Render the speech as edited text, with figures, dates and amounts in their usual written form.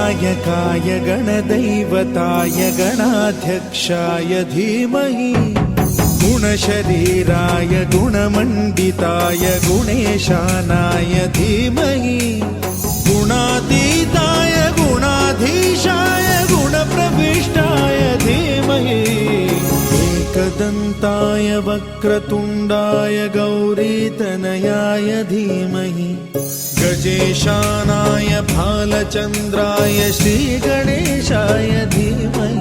गणनायकाय गणदैवताय गणाध्यक्षाय धीमहि गुणशरीराय गुणमण्डिताय गुणेशानाय धीमहि गुणातीताय गुणाधीशाय गुणप्रविष्टाय धीमहि एकदन्ताय वक्रतुण्डाय गौरीतनयाय धीमहि गजेशानाय भालचन्द्राय श्रीगणेशाय धीमहि